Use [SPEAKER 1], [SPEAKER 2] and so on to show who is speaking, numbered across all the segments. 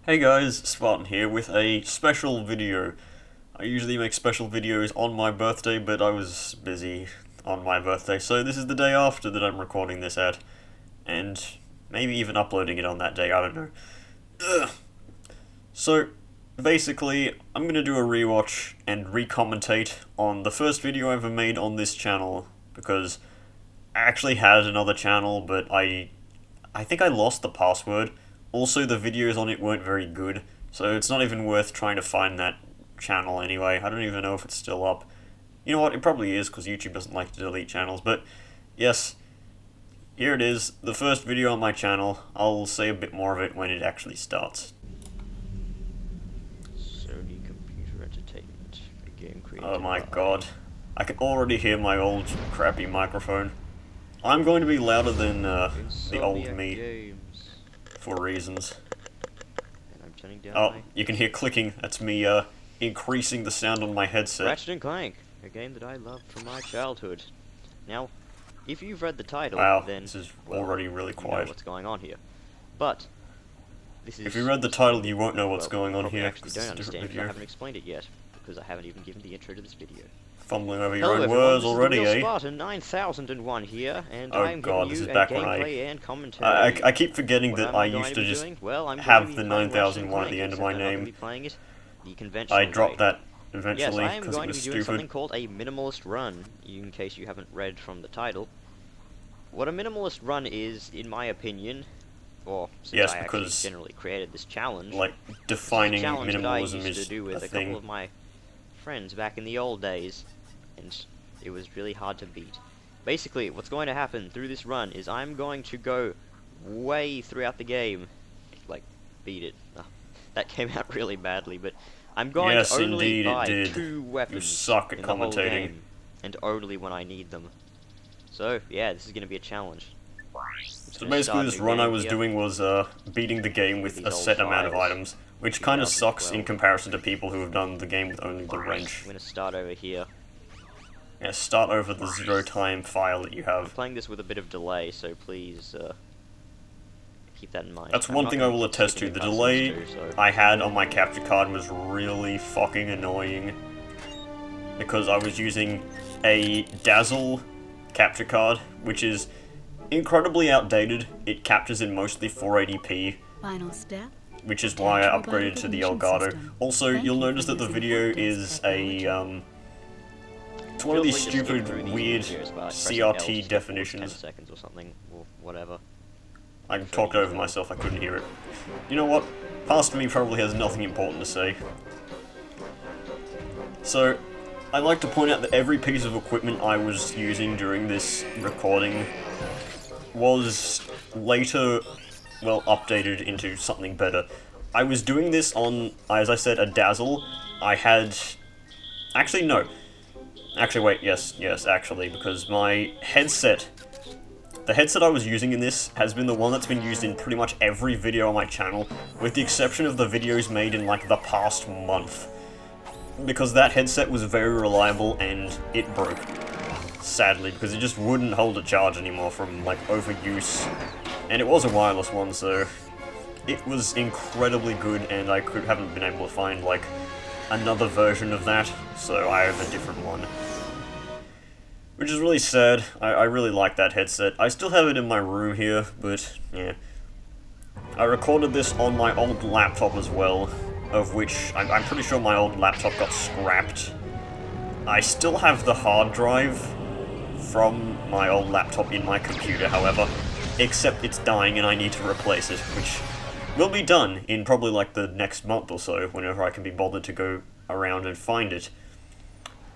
[SPEAKER 1] Hey guys, Spartan here with a special video. I usually make special videos on my birthday, but I was busy on my birthday, so this is the day after that I'm recording this at. And maybe even uploading it on that day, I don't know. Ugh. So, basically, I'm gonna do a rewatch and re-commentate on the first video I ever made on this channel, because I actually had another channel, but I think I lost the password. Also, the videos on it weren't very good, so it's not even worth trying to find that channel anyway. I don't even know if it's still up. You know what, it probably is, because YouTube doesn't like to delete channels, but yes, here it is, the first video on my channel. I'll say a bit more of it when it actually starts.
[SPEAKER 2] Sony Computer Entertainment, a game created
[SPEAKER 1] Oh my
[SPEAKER 2] by...
[SPEAKER 1] god, I can already hear my old crappy microphone. I'm going to be louder than the old me.
[SPEAKER 2] Games.
[SPEAKER 1] For reasons.
[SPEAKER 2] And I'm turning down
[SPEAKER 1] Oh,
[SPEAKER 2] my...
[SPEAKER 1] you can hear clicking. That's me increasing the sound on my headset.
[SPEAKER 2] Ratchet Clank, a game that I loved from my childhood. Now, if you've read the title,
[SPEAKER 1] Wow,
[SPEAKER 2] then
[SPEAKER 1] this is
[SPEAKER 2] well,
[SPEAKER 1] already really
[SPEAKER 2] you know
[SPEAKER 1] quiet.
[SPEAKER 2] what's going on here. But this is...
[SPEAKER 1] If you read the title, you won't know what's
[SPEAKER 2] well,
[SPEAKER 1] going on
[SPEAKER 2] probably
[SPEAKER 1] here.
[SPEAKER 2] actually
[SPEAKER 1] 'Cause
[SPEAKER 2] don't
[SPEAKER 1] it's a different
[SPEAKER 2] understand because I
[SPEAKER 1] video.
[SPEAKER 2] haven't explained it yet, because I haven't even given the intro to this video.
[SPEAKER 1] Fumbling over your
[SPEAKER 2] Hello
[SPEAKER 1] own
[SPEAKER 2] everyone,
[SPEAKER 1] words
[SPEAKER 2] this
[SPEAKER 1] already,
[SPEAKER 2] is the
[SPEAKER 1] eh?
[SPEAKER 2] real Spartan 9001 here, and
[SPEAKER 1] Oh
[SPEAKER 2] I'm
[SPEAKER 1] god,
[SPEAKER 2] giving
[SPEAKER 1] this
[SPEAKER 2] you
[SPEAKER 1] is
[SPEAKER 2] a
[SPEAKER 1] back when
[SPEAKER 2] gameplay and commentary.
[SPEAKER 1] I keep forgetting
[SPEAKER 2] What
[SPEAKER 1] that
[SPEAKER 2] am
[SPEAKER 1] I
[SPEAKER 2] going
[SPEAKER 1] used
[SPEAKER 2] to
[SPEAKER 1] to
[SPEAKER 2] be
[SPEAKER 1] just
[SPEAKER 2] doing? Well, I'm
[SPEAKER 1] have
[SPEAKER 2] going to
[SPEAKER 1] the
[SPEAKER 2] be playing Ratchet
[SPEAKER 1] 9001 at the
[SPEAKER 2] Clank,
[SPEAKER 1] end of
[SPEAKER 2] except
[SPEAKER 1] my
[SPEAKER 2] I'm not going to
[SPEAKER 1] name.
[SPEAKER 2] be playing it the conventional
[SPEAKER 1] I dropped
[SPEAKER 2] way.
[SPEAKER 1] that
[SPEAKER 2] Yes,
[SPEAKER 1] eventually
[SPEAKER 2] I am
[SPEAKER 1] because it
[SPEAKER 2] going to
[SPEAKER 1] was
[SPEAKER 2] be doing something
[SPEAKER 1] stupid.
[SPEAKER 2] called a minimalist run, in case you haven't read from the title. What a minimalist run is, in my opinion, or since
[SPEAKER 1] Yes,
[SPEAKER 2] I actually
[SPEAKER 1] because,
[SPEAKER 2] generally created this challenge,
[SPEAKER 1] like,
[SPEAKER 2] this is a
[SPEAKER 1] defining
[SPEAKER 2] challenge that I
[SPEAKER 1] minimalism
[SPEAKER 2] used to
[SPEAKER 1] is
[SPEAKER 2] do
[SPEAKER 1] a
[SPEAKER 2] with a
[SPEAKER 1] thing.
[SPEAKER 2] couple of my friends back in the old days, and it was really hard to beat. Basically, what's going to happen through this run is I'm going to go way throughout the game, like, beat it. That came out really badly, but I'm going
[SPEAKER 1] Yes,
[SPEAKER 2] to only
[SPEAKER 1] indeed, it
[SPEAKER 2] buy
[SPEAKER 1] did.
[SPEAKER 2] 2 weapons
[SPEAKER 1] You suck at
[SPEAKER 2] in the whole
[SPEAKER 1] commentating.
[SPEAKER 2] game, and only when I need them. So, yeah, this is going to be a challenge.
[SPEAKER 1] So basically this run I was doing was beating the game with
[SPEAKER 2] these
[SPEAKER 1] a
[SPEAKER 2] old
[SPEAKER 1] set amount of
[SPEAKER 2] files.
[SPEAKER 1] items, which kind of sucks in
[SPEAKER 2] 2012.
[SPEAKER 1] comparison to people who have done the game with only the
[SPEAKER 2] I'm
[SPEAKER 1] wrench.
[SPEAKER 2] going to start over here.
[SPEAKER 1] Yeah, start over the 0 time file that you
[SPEAKER 2] I'm
[SPEAKER 1] have.
[SPEAKER 2] playing this with a bit of delay, so please keep that in mind.
[SPEAKER 1] That's
[SPEAKER 2] I'm
[SPEAKER 1] one
[SPEAKER 2] not
[SPEAKER 1] thing I
[SPEAKER 2] gonna
[SPEAKER 1] will
[SPEAKER 2] keep
[SPEAKER 1] attest to.
[SPEAKER 2] skipping
[SPEAKER 1] The
[SPEAKER 2] cutscenes
[SPEAKER 1] delay
[SPEAKER 2] too, so...
[SPEAKER 1] I had on my capture card was really fucking annoying. Because I was using a Dazzle capture card, which is incredibly outdated. It captures in mostly 480p.
[SPEAKER 3] Final step.
[SPEAKER 1] Which is why I upgraded to the Elgato. Also, you'll notice that the video is a, it's one of these stupid, weird CRT definitions.
[SPEAKER 2] 10 seconds or something, or whatever.
[SPEAKER 1] I talked over myself, I couldn't hear it. You know what? Past me probably has nothing important to say. So, I'd like to point out that every piece of equipment I was using during this recording was later, well, updated into something better. I was doing this on, as I said, a Dazzle. I had... Actually, no. Actually, wait, yes, actually, because my headset... The headset I was using in this has been the one that's been used in pretty much every video on my channel, with the exception of the videos made in, like, the past month. Because that headset was very reliable, and it broke. Sadly, because it just wouldn't hold a charge anymore from, like, overuse. And it was a wireless one, so... It was incredibly good, and I haven't been able to find, like, another version of that, so I have a different one. Which is really sad. I really like that headset. I still have it in my room here, but, yeah. I recorded this on my old laptop as well, of which I'm pretty sure my old laptop got scrapped. I still have the hard drive from my old laptop in my computer, however, except it's dying and I need to replace it, which will be done in probably like the next month or so, whenever I can be bothered to go around and find it.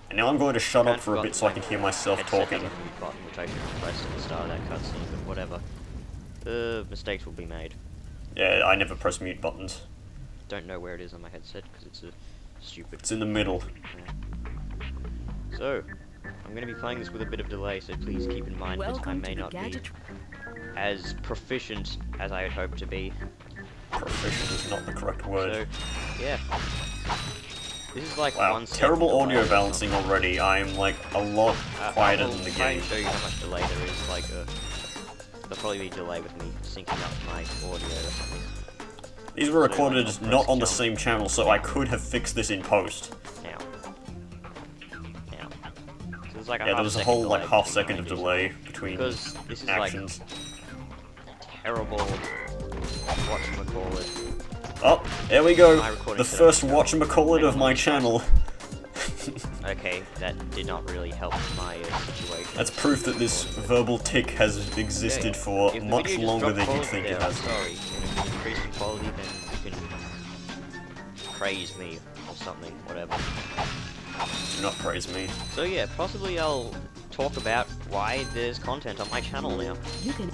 [SPEAKER 1] And now I'm going to shut up for a bit so I can hear myself talking.
[SPEAKER 2] Button, which I should have pressed at the start of that cutscene, but whatever. Mistakes will be made.
[SPEAKER 1] Yeah, I never press mute buttons.
[SPEAKER 2] Don't know where it is on my headset, because it's a stupid...
[SPEAKER 1] It's in the middle.
[SPEAKER 2] So, I'm going to be playing this with a bit of delay, so please keep in mind that I may not be as proficient as I had hoped to be.
[SPEAKER 1] Proficient is not the correct word.
[SPEAKER 2] So, yeah. This is like
[SPEAKER 1] Wow,
[SPEAKER 2] 1 second
[SPEAKER 1] terrible
[SPEAKER 2] delay
[SPEAKER 1] audio
[SPEAKER 2] or
[SPEAKER 1] balancing
[SPEAKER 2] something.
[SPEAKER 1] already. I'm like a lot quieter than the
[SPEAKER 2] I'll
[SPEAKER 1] game.
[SPEAKER 2] show you how much delay there is. Like, there'll probably be delay with me syncing up my audio or something.
[SPEAKER 1] These were
[SPEAKER 2] So, like,
[SPEAKER 1] recorded
[SPEAKER 2] I'll
[SPEAKER 1] not
[SPEAKER 2] press
[SPEAKER 1] on the
[SPEAKER 2] jump.
[SPEAKER 1] same channel, so I could have fixed this in post.
[SPEAKER 2] Now. Now. So there's like a
[SPEAKER 1] Yeah, there
[SPEAKER 2] half
[SPEAKER 1] was a
[SPEAKER 2] second
[SPEAKER 1] whole, like,
[SPEAKER 2] delay
[SPEAKER 1] half
[SPEAKER 2] between
[SPEAKER 1] second
[SPEAKER 2] when
[SPEAKER 1] of
[SPEAKER 2] I do
[SPEAKER 1] delay
[SPEAKER 2] something.
[SPEAKER 1] between
[SPEAKER 2] Because this is
[SPEAKER 1] actions.
[SPEAKER 2] like terrible, whatchamacallit.
[SPEAKER 1] Oh, there we go!
[SPEAKER 2] My recording
[SPEAKER 1] The
[SPEAKER 2] setup
[SPEAKER 1] first
[SPEAKER 2] is terrible.
[SPEAKER 1] whatchamacallit of my channel.
[SPEAKER 2] Okay, that did not really help my situation.
[SPEAKER 1] That's proof that this verbal tick has existed for
[SPEAKER 2] If the
[SPEAKER 1] much
[SPEAKER 2] video just
[SPEAKER 1] longer
[SPEAKER 2] dropped
[SPEAKER 1] than you'd
[SPEAKER 2] quality
[SPEAKER 1] think it
[SPEAKER 2] there, I'm
[SPEAKER 1] has.
[SPEAKER 2] sorry. And if it's increased in quality, then you can praise me or something, whatever.
[SPEAKER 1] Do not praise me.
[SPEAKER 2] So yeah, possibly I'll talk about why there's content on my channel now.
[SPEAKER 3] You can.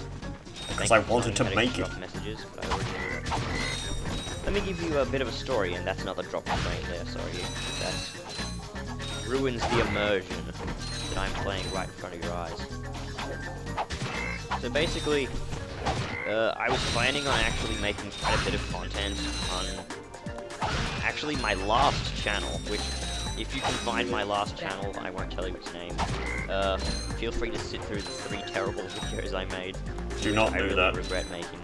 [SPEAKER 1] Because I wanted to make it.
[SPEAKER 2] Messages, but I already knew that. Let me give you a bit of a story, and that's another drop of frame there, sorry. That ruins the immersion that I'm playing right in front of your eyes. So basically, I was planning on actually making quite a bit of content on actually my last channel, which, if you can find my last channel, I won't tell you its name. Feel free to sit through the 3 terrible videos I made.
[SPEAKER 1] Do not
[SPEAKER 2] I
[SPEAKER 1] do
[SPEAKER 2] really
[SPEAKER 1] that.
[SPEAKER 2] regret making.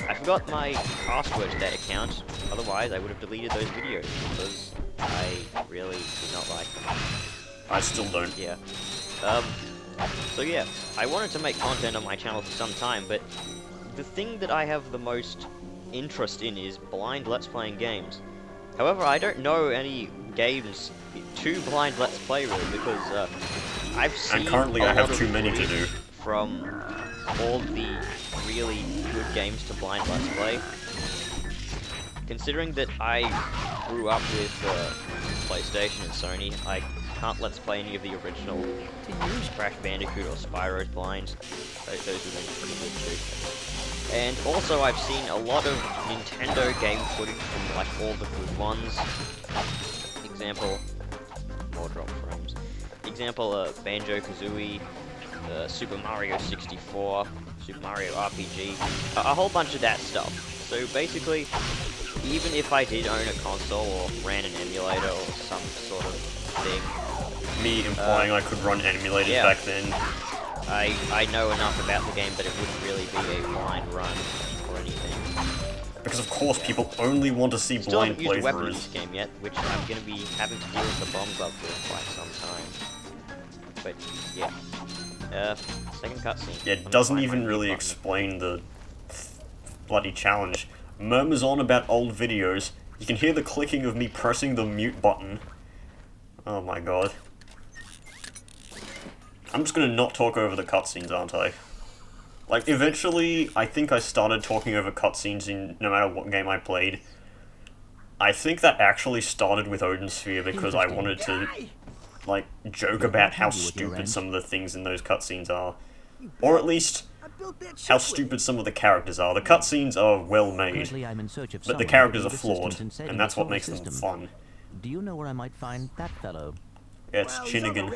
[SPEAKER 2] I forgot my password to that account, otherwise I would have deleted those videos, because I really did not like them.
[SPEAKER 1] I still don't.
[SPEAKER 2] Yeah. So yeah, I wanted to make content on my channel for some time, but the thing that I have the most interest in is blind Let's Playing games. However, I don't know any games to blind Let's Play really, because I've seen
[SPEAKER 1] And currently I have too many to do.
[SPEAKER 2] from all the really good games to blind Let's Play. Considering that I grew up with PlayStation and Sony, I can't Let's Play any of the original Crash Bandicoot or Spyro's blind. Those would have been pretty good too. And also I've seen a lot of Nintendo game footage from like all the good ones. Example, more drop frames. Example, Banjo-Kazooie, Super Mario 64, Super Mario RPG, a whole bunch of that stuff. So basically, even if I did own a console or ran an emulator or some sort of thing,
[SPEAKER 1] Me implying I could run emulators
[SPEAKER 2] yeah.
[SPEAKER 1] back then.
[SPEAKER 2] I know enough about the game that it wouldn't really be a blind run or anything.
[SPEAKER 1] Because of course people only want to see
[SPEAKER 2] Still
[SPEAKER 1] blind
[SPEAKER 2] haven't used a weapon in
[SPEAKER 1] playthroughs.
[SPEAKER 2] this game yet, which I'm going to be having to deal with the bomb glove for quite some time. But yeah, second cutscene.
[SPEAKER 1] Yeah, it doesn't even really explain the bloody challenge. Murmurs on about old videos. You can hear the clicking of me pressing the mute button. Oh my god. I'm just gonna not talk over the cutscenes, aren't I? Like, eventually, I think I started talking over cutscenes in no matter what game I played. I think that actually started with Odin Sphere because I wanted to, like, joke about how stupid some of the things in those cutscenes are. Or at least, how stupid some of the characters are. The cutscenes are well made, but the characters are flawed, and that's what makes them fun.
[SPEAKER 3] Do you know where I might find that fellow?
[SPEAKER 1] Yeah, it's Chinnigan.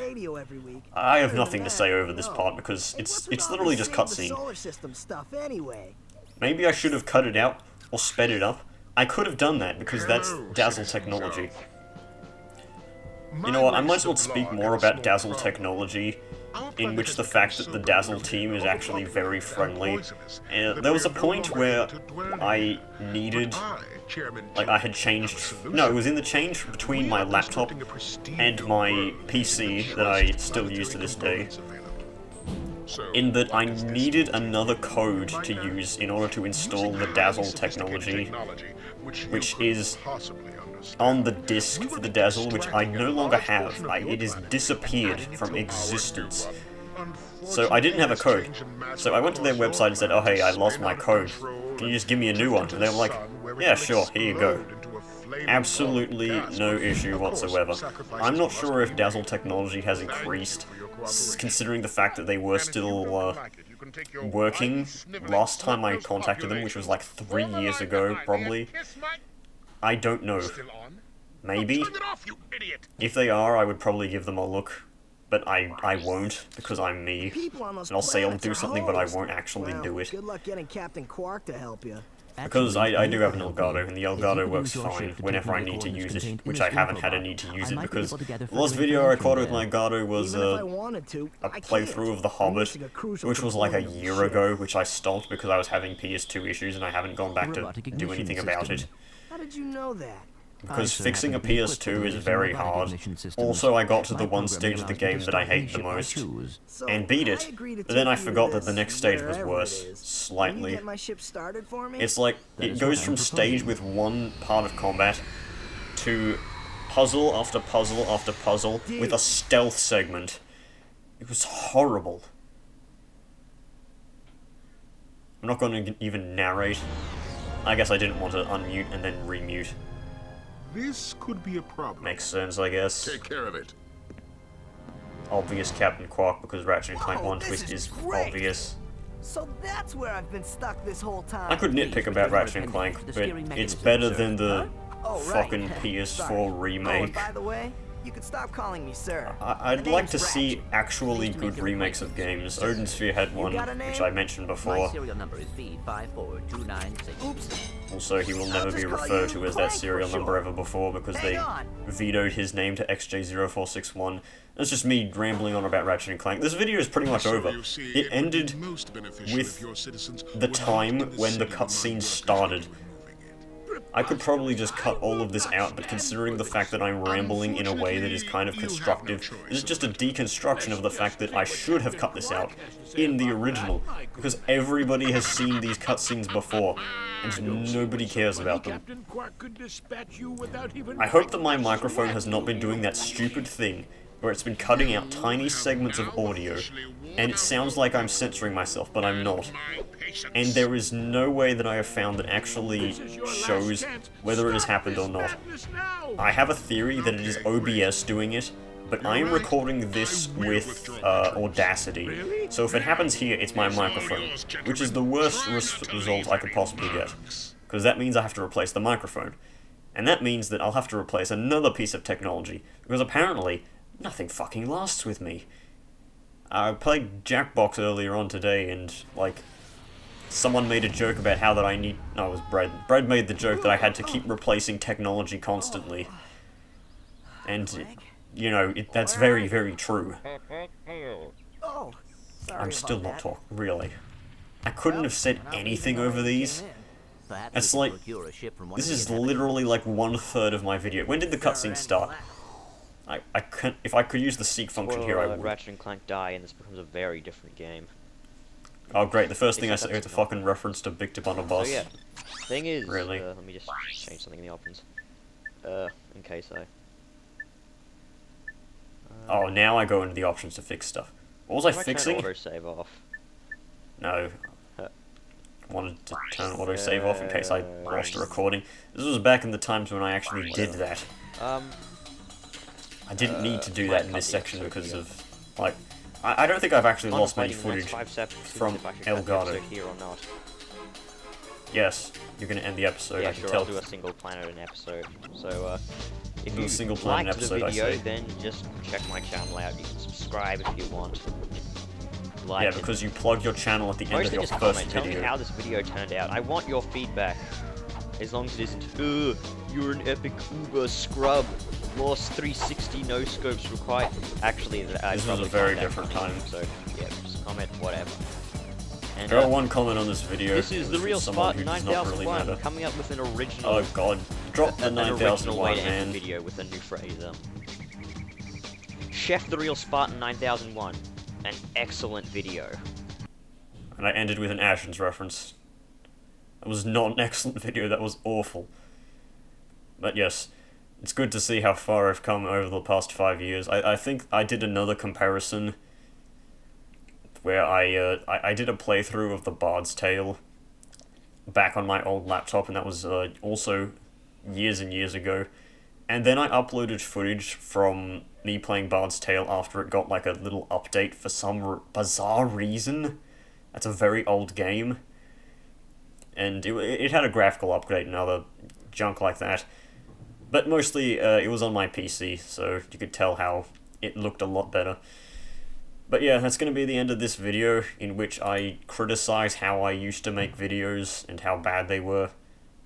[SPEAKER 1] I have nothing to say over this part because it's literally just cutscene. Maybe I should have cut it out or sped it up. I could have done that because that's Dazzle Technology. You know what, I might as well speak more about Dazzle Technology, in which the fact that the Dazzle team is actually very friendly. There was a point where I needed, like I had changed, no, it was in the change between my laptop and my PC that I still use to this day, in that I needed another code to use in order to install the Dazzle Technology, which is on the disc for the Dazzle, which I no longer have. It has disappeared from existence. So I didn't have a code. So I went to their website and said, oh hey, I lost my code. Can you just give me a new one? And they were like, yeah, sure, here you go. Absolutely no issue whatsoever. I'm not sure if Dazzle Technology has increased, considering the fact that they were still working last time I contacted them, which was like 3 years ago, probably. I don't know. Maybe? If they are, I would probably give them a look. But I won't, because I'm me. And I'll say I'll do something, but I won't actually do it.
[SPEAKER 4] Good luck getting Captain Quark to help you.
[SPEAKER 1] Because
[SPEAKER 3] Actually,
[SPEAKER 1] I do have an
[SPEAKER 3] you
[SPEAKER 1] Elgato, and the
[SPEAKER 3] If you
[SPEAKER 1] Elgato
[SPEAKER 3] could
[SPEAKER 1] works
[SPEAKER 3] use your
[SPEAKER 1] fine
[SPEAKER 3] ship to
[SPEAKER 1] whenever
[SPEAKER 3] take
[SPEAKER 1] I
[SPEAKER 3] the
[SPEAKER 1] need to
[SPEAKER 3] coordinates
[SPEAKER 1] use it,
[SPEAKER 3] contained in
[SPEAKER 1] which
[SPEAKER 3] this
[SPEAKER 1] I haven't
[SPEAKER 3] info
[SPEAKER 1] had a
[SPEAKER 3] bar,
[SPEAKER 1] need to
[SPEAKER 3] I
[SPEAKER 1] use it
[SPEAKER 3] might be
[SPEAKER 1] because
[SPEAKER 3] able to gather
[SPEAKER 1] the last
[SPEAKER 3] further
[SPEAKER 1] video I recorded with
[SPEAKER 3] information
[SPEAKER 1] my Elgato was
[SPEAKER 4] Even if I wanted to,
[SPEAKER 1] a
[SPEAKER 4] I
[SPEAKER 1] playthrough
[SPEAKER 4] can't.
[SPEAKER 1] of The
[SPEAKER 4] I'm
[SPEAKER 1] Hobbit,
[SPEAKER 4] missing a crucial
[SPEAKER 1] which was like a
[SPEAKER 4] component of the
[SPEAKER 1] year
[SPEAKER 4] ship.
[SPEAKER 1] ago, which I stopped because I was having PS2 issues and I haven't gone back to
[SPEAKER 3] Robotic
[SPEAKER 1] do
[SPEAKER 3] ignition
[SPEAKER 1] anything about it.
[SPEAKER 3] system.
[SPEAKER 4] How did you know that?
[SPEAKER 1] Because
[SPEAKER 3] sir,
[SPEAKER 1] fixing a
[SPEAKER 3] happen to be equipped with
[SPEAKER 1] PS2 is
[SPEAKER 3] lasers and
[SPEAKER 1] very
[SPEAKER 3] robotic
[SPEAKER 1] hard.
[SPEAKER 3] ignition systems.
[SPEAKER 1] Also, I got to
[SPEAKER 3] My
[SPEAKER 1] the one
[SPEAKER 3] programming
[SPEAKER 1] stage of the
[SPEAKER 3] allows me to
[SPEAKER 1] game that
[SPEAKER 3] start
[SPEAKER 1] I hate
[SPEAKER 3] any
[SPEAKER 1] the
[SPEAKER 3] ship I
[SPEAKER 1] most,
[SPEAKER 3] choose.
[SPEAKER 4] So,
[SPEAKER 1] and beat
[SPEAKER 4] I
[SPEAKER 1] it,
[SPEAKER 4] agree to
[SPEAKER 1] but then I
[SPEAKER 4] take you to
[SPEAKER 1] forgot that the
[SPEAKER 4] this,
[SPEAKER 1] next stage was
[SPEAKER 4] wherever it
[SPEAKER 1] worse,
[SPEAKER 4] is. Will you
[SPEAKER 1] slightly.
[SPEAKER 4] get my ship started for me?
[SPEAKER 1] It's like,
[SPEAKER 3] That
[SPEAKER 1] it
[SPEAKER 3] is
[SPEAKER 1] goes
[SPEAKER 3] what
[SPEAKER 1] from
[SPEAKER 3] I'm
[SPEAKER 1] stage
[SPEAKER 3] proposing.
[SPEAKER 1] with one part of combat to puzzle after puzzle after puzzle with a stealth segment. It was horrible. I'm not going to even narrate. I guess I didn't want to unmute and then remute.
[SPEAKER 5] This could be a problem.
[SPEAKER 1] Makes sense, I guess.
[SPEAKER 5] Take care of it.
[SPEAKER 1] Obvious Captain Quark, because Ratchet Clank
[SPEAKER 4] Whoa,
[SPEAKER 1] 1
[SPEAKER 4] this
[SPEAKER 1] twist
[SPEAKER 4] is
[SPEAKER 1] is
[SPEAKER 4] great.
[SPEAKER 1] obvious.
[SPEAKER 4] So that's where I've been stuck this whole time.
[SPEAKER 1] I could nitpick about Ratchet Clank, but it's better than the
[SPEAKER 4] Oh, right.
[SPEAKER 1] fucking PS4
[SPEAKER 4] Sorry. Oh, and
[SPEAKER 1] remake.
[SPEAKER 4] by the way, you could stop calling me sir.
[SPEAKER 1] I'd
[SPEAKER 4] My
[SPEAKER 1] like
[SPEAKER 4] name's
[SPEAKER 1] to see
[SPEAKER 4] Ratchet.
[SPEAKER 1] actually good remakes of games. Odin Sphere had one,
[SPEAKER 4] got a name?
[SPEAKER 1] which I mentioned
[SPEAKER 3] My
[SPEAKER 1] before.
[SPEAKER 3] serial number is B54296.
[SPEAKER 4] Oops.
[SPEAKER 1] Also, he will never
[SPEAKER 4] just
[SPEAKER 1] be
[SPEAKER 4] call
[SPEAKER 1] referred
[SPEAKER 4] you
[SPEAKER 1] to as
[SPEAKER 4] Clank
[SPEAKER 1] that
[SPEAKER 4] for
[SPEAKER 1] serial number
[SPEAKER 4] short.
[SPEAKER 1] ever before because
[SPEAKER 4] Hang
[SPEAKER 1] they
[SPEAKER 4] on.
[SPEAKER 1] vetoed his name to XJ0461. That's just me rambling on about Ratchet and Clank. This video is pretty much
[SPEAKER 5] So
[SPEAKER 1] over.
[SPEAKER 5] you see,
[SPEAKER 1] It
[SPEAKER 5] would be
[SPEAKER 1] ended
[SPEAKER 5] most beneficial
[SPEAKER 1] with
[SPEAKER 5] if your citizens
[SPEAKER 1] the
[SPEAKER 5] would
[SPEAKER 1] time
[SPEAKER 5] not
[SPEAKER 1] when the
[SPEAKER 5] deceive my
[SPEAKER 1] cutscene
[SPEAKER 5] workers
[SPEAKER 1] started.
[SPEAKER 5] into removing it.
[SPEAKER 1] I could probably just cut all of this out, but considering the fact that I'm rambling in a way that is kind of constructive, this is just a deconstruction of the fact that I should have cut this out in the original, because everybody has seen these cutscenes before, and nobody cares about them. I hope that my microphone has not been doing that stupid thing where it's been cutting out tiny segments of audio, and it sounds like I'm censoring myself, but I'm not. And there is no way that I have found that actually shows whether it has happened or not. I have a theory that it is OBS doing it, but I am recording this with Audacity. So if it happens here, it's my microphone, which is the worst result I could possibly get. Because that means I have to replace the microphone. And that means that I'll have to replace another piece of technology, because apparently, nothing fucking lasts with me. I played Jackbox earlier on today, and, like, someone made a joke about how that I need... No, it was Bread. Bread made the joke that I had to keep replacing technology constantly. And, you know, that's very, very true.
[SPEAKER 4] Oh, sorry
[SPEAKER 1] I'm still
[SPEAKER 4] about
[SPEAKER 1] not
[SPEAKER 4] that.
[SPEAKER 1] talking, really. I couldn't have said anything over these.
[SPEAKER 3] Perhaps
[SPEAKER 1] It's
[SPEAKER 3] we
[SPEAKER 1] like...
[SPEAKER 3] can procure a ship from one
[SPEAKER 1] This
[SPEAKER 3] of the
[SPEAKER 1] is
[SPEAKER 3] inhabitants.
[SPEAKER 1] literally like 1/3 of my video. When did the cutscene start? I can't... If I could use the seek function here, I would.
[SPEAKER 2] Ratchet and Clank die, and this becomes a very different game.
[SPEAKER 1] Oh great, the first thing I
[SPEAKER 2] Except
[SPEAKER 1] say is a
[SPEAKER 2] that's not-
[SPEAKER 1] fucking reference to Big Tip on a Boss.
[SPEAKER 2] So yeah, thing is,
[SPEAKER 1] Really?
[SPEAKER 2] let me just change something in the options. In case I...
[SPEAKER 1] Oh, now I go into the options to fix stuff. What was I
[SPEAKER 2] Can
[SPEAKER 1] fixing?
[SPEAKER 2] turn autosave off?
[SPEAKER 1] No.
[SPEAKER 2] Huh.
[SPEAKER 1] Wanted to turn autosave off in case I lost a recording. This was back in the times when I actually did that. I didn't need to do that in this section because of, like... I don't think I've actually lost many footage from Elgato.
[SPEAKER 2] Here or not.
[SPEAKER 1] Yes, you're gonna end the episode,
[SPEAKER 2] Yeah,
[SPEAKER 1] I can
[SPEAKER 2] sure,
[SPEAKER 1] tell.
[SPEAKER 2] I'll do a single planet an episode. So, if
[SPEAKER 1] Do a
[SPEAKER 2] you
[SPEAKER 1] single planet
[SPEAKER 2] liked
[SPEAKER 1] episode,
[SPEAKER 2] the
[SPEAKER 1] I
[SPEAKER 2] video,
[SPEAKER 1] say.
[SPEAKER 2] then just check my channel out. You can subscribe if you want. Like
[SPEAKER 1] Yeah,
[SPEAKER 2] it.
[SPEAKER 1] because you plug your channel at the end of
[SPEAKER 2] Mostly
[SPEAKER 1] your
[SPEAKER 2] just
[SPEAKER 1] first
[SPEAKER 2] comment. Tell me
[SPEAKER 1] video.
[SPEAKER 2] how this video turned out. I want your feedback. As long as it isn't, you're an epic uber scrub. Lost 360 no scopes required. Actually, I
[SPEAKER 1] This was a
[SPEAKER 2] probably
[SPEAKER 1] very
[SPEAKER 2] can't
[SPEAKER 1] different
[SPEAKER 2] actually,
[SPEAKER 1] time.
[SPEAKER 2] So yeah, just comment whatever. And
[SPEAKER 1] Got one comment on this video.
[SPEAKER 2] this is
[SPEAKER 1] It
[SPEAKER 2] the
[SPEAKER 1] was
[SPEAKER 2] real
[SPEAKER 1] from someone
[SPEAKER 2] Spartan
[SPEAKER 1] who does not really
[SPEAKER 2] 9001
[SPEAKER 1] matter.
[SPEAKER 2] coming up with an original.
[SPEAKER 1] Oh god. Drop the
[SPEAKER 2] an original way
[SPEAKER 1] 9001,
[SPEAKER 2] to end
[SPEAKER 1] man.
[SPEAKER 2] the video with a new phrase. Chef the Real Spartan 9001. An excellent video.
[SPEAKER 1] And I ended with an Ashen's reference. That was not an excellent video, that was awful. But yes, it's good to see how far I've come over the past 5 years. I think I did another comparison where I did a playthrough of The Bard's Tale back on my old laptop, and that was also years and years ago. And then I uploaded footage from me playing Bard's Tale after it got like a little update for some bizarre reason. That's a very old game. And it had a graphical upgrade and other junk like that. But mostly it was on my PC, so you could tell how it looked a lot better. But yeah, that's going to be the end of this video, in which I criticize how I used to make videos and how bad they were.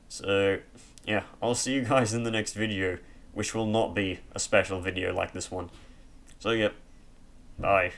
[SPEAKER 1] So, yeah, I'll see you guys in the next video, which will not be a special video like this one. So, yep, bye.